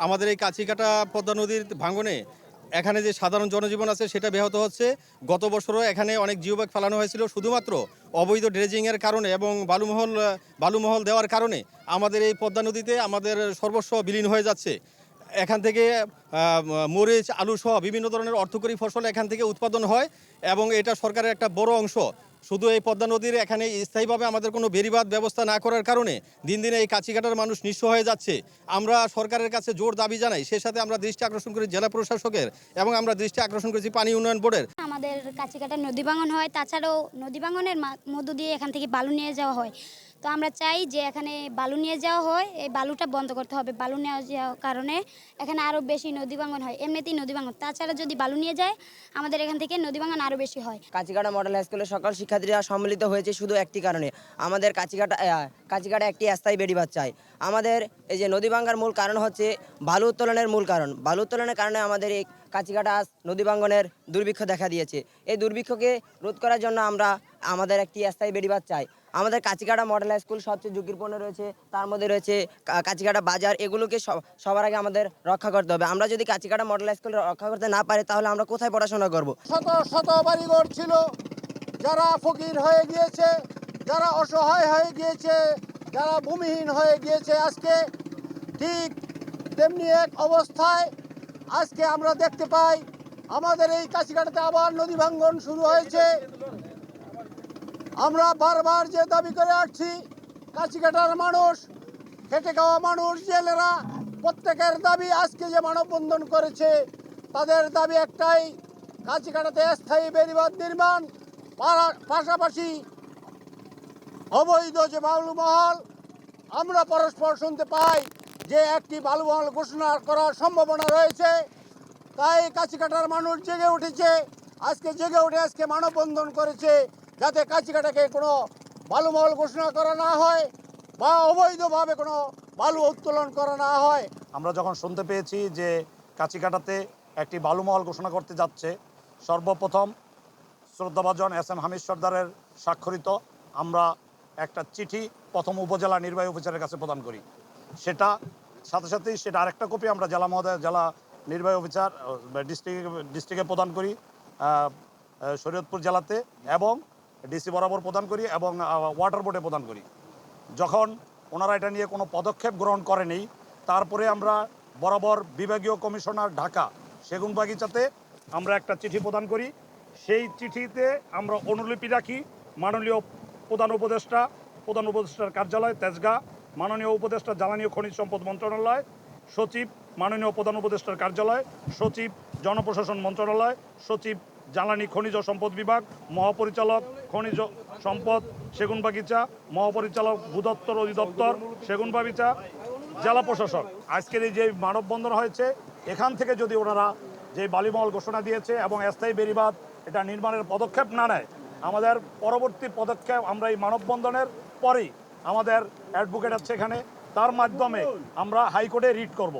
আমাদের এই কাছিকাটা পদ্মা নদীর ভাঙনে এখানে যে সাধারণ জনজীবন আছে সেটা ব্যাহত হচ্ছে। গত বছরও এখানে অনেক জিওব্যাগ ফেলানো হয়েছিল শুধুমাত্র অবৈধ ড্রেজিংয়ের কারণে এবং বালুমহল দেওয়ার কারণে আমাদের এই পদ্মা নদীতে আমাদের সর্বস্ব বিলীন হয়ে যাচ্ছে। এখান থেকে মরিচ, আলু সহ বিভিন্ন ধরনের অর্থকরী ফসল এখান থেকে উৎপাদন হয় এবং এটা সরকারের একটা বড় অংশ। শুধু এই পদ্মা নদীর এখানে স্থায়ীভাবে আমাদের কোনো বেড়িবাঁধ ব্যবস্থা না করার কারণে দিন দিন এই কাছিকাটার মানুষ নিঃস্ব হয়ে যাচ্ছে। আমরা সরকারের কাছে জোর দাবি জানাই, সেই সাথে আমরা দৃষ্টি আকর্ষণ করি জেলা প্রশাসকের এবং আমরা দৃষ্টি আকর্ষণ করেছি পানি উন্নয়ন বোর্ডের। আমাদের কাছিকাটা নদী ভাঙন হয়, তাছাড়াও নদী ভাঙনের মধ্য দিয়ে এখান থেকে বালু নিয়ে যাওয়া হয়। তো আমরা চাই যে এখানে বালু নিয়ে যাওয়া হয়, এই বালুটা বন্ধ করতে হবে। বালু নিয়ে যাওয়ার কারণে এখানে আরও বেশি নদী ভাঙন হয়, এমনিতেই নদী ভাঙন। তাছাড়া যদি বালু নিয়ে যায় আমাদের এখান থেকে নদী ভাঙন আরও বেশি হয়। কাছিকাটা মডেল হাই স্কুলের সকল শিক্ষার্থীরা সম্মিলিত হয়েছে শুধু একটি কারণে, আমাদের কাছিকাটা একটি স্থায়ী বেড়িবাঁধ চাই। আমাদের এই যে নদী ভাঙার মূল কারণ হচ্ছে বালু উত্তোলনের মূল কারণ। বালু উত্তোলনের কারণে আমাদের এই কাছিকাটা আজ নদী ভাঙনের দুর্ভিক্ষ দেখা দিয়েছে। এই দুর্ভিক্ষকে রোধ করার জন্য আমাদের একটি স্থায়ী বেড়িবাঁধ চাই। আমাদের কাছিকাটা মডেল হাই স্কুল সবচেয়ে ঝুঁকিপূর্ণ রয়েছে, তার মধ্যে রয়েছে কাছিকাটা বাজার। এগুলোকে সবার আগে আমাদের রক্ষা করতে হবে। আমরা যদি কাছিকাটা মডেল হাই স্কুল রক্ষা করতে না পারি তাহলে আমরা কোথায় পড়াশোনা করব? শত শত বাড়িঘর ছিল, যারা ফকির হয়ে গিয়েছে, যারা অসহায় হয়ে গিয়েছে, যারা ভূমিহীন হয়ে গিয়েছে, আজকে ঠিক তেমনি এক অবস্থায় আজকে আমরা দেখতে পাই আমাদের এই কাছিকাটাতে আবার নদী ভাঙ্গন শুরু হয়েছে। আমরা বারবার যে দাবি করে আসছি, কাছিকাটার মানুষ, খেটে খাওয়া মানুষ, জেলেরা, প্রত্যেকের দাবি আজকে যে মানববন্ধন করেছে তাদের দাবি একটাই, কাছিকাটাতে স্থায়ী বেড়িবাঁধ নির্মাণ, পাশাপাশি অবৈধ যে বালুমহল। আমরা পরস্পর শুনতে পাই যে একটি বালুমহল ঘোষণা করার সম্ভাবনা রয়েছে। তাই কাছিকাটার মানুষ জেগে উঠেছে, আজকে মানববন্ধন করেছে যাতে কাছিকাটাকে কোনো বালুমহল ঘোষণা করা না হয় বা অবৈধভাবে কোনো বালু উত্তোলন করা না হয়। আমরা যখন শুনতে পেয়েছি যে কাছিকাটাতে একটি বালুমহল ঘোষণা করতে যাচ্ছে, সর্বপ্রথম শ্রদ্ধাভাজন এস.এম. হামিদ সর্দারের স্বাক্ষরিত আমরা একটা চিঠি প্রথম উপজেলা নির্বাহী অফিসারের কাছে প্রদান করি। সেটা সাথে সেটা আরেকটা কপি আমরা জেলা নির্বাহী অফিসার ডিস্ট্রিক্টে প্রদান করি, শরীয়তপুর জেলাতে, এবং ডিসি বরাবর প্রদান করি এবং ওয়াটার বোর্ডে প্রদান করি। যখন ওনারা এটা নিয়ে কোনো পদক্ষেপ গ্রহণ করেনি, তারপরে আমরা বরাবর বিভাগীয় কমিশনার ঢাকা সেগুনবাগিচাতে আমরা একটা চিঠি প্রদান করি। সেই চিঠিতে আমরা অনুলিপি রাখি মাননীয় প্রধান উপদেষ্টার কার্যালয় তেজগাঁ, মাননীয় উপদেষ্টা জ্বালানি ও খনিজ সম্পদ মন্ত্রণালয়, সচিব মাননীয় প্রধান উপদেষ্টার কার্যালয়, সচিব জনপ্রশাসন মন্ত্রণালয়, সচিব জ্বালানি খনিজ সম্পদ বিভাগ, মহাপরিচালক খনিজ সম্পদ সেগুনবাগিচা, মহাপরিচালক ভূদপ্তর অধিদপ্তর সেগুনবাগিচা, জেলা প্রশাসক। আজকের এই যে মানববন্ধন হয়েছে, এখান থেকে যদি ওনারা যে বালিমহল ঘোষণা দিয়েছে এবং স্থায়ী বেড়িবাঁধ এটা নির্মাণের পদক্ষেপ না নেয়, আমাদের পরবর্তী পদক্ষেপ আমরা এই মানববন্ধনের পরেই আমাদের অ্যাডভোকেট আছে এখানে, তার মাধ্যমে আমরা হাইকোর্টে রিট করব।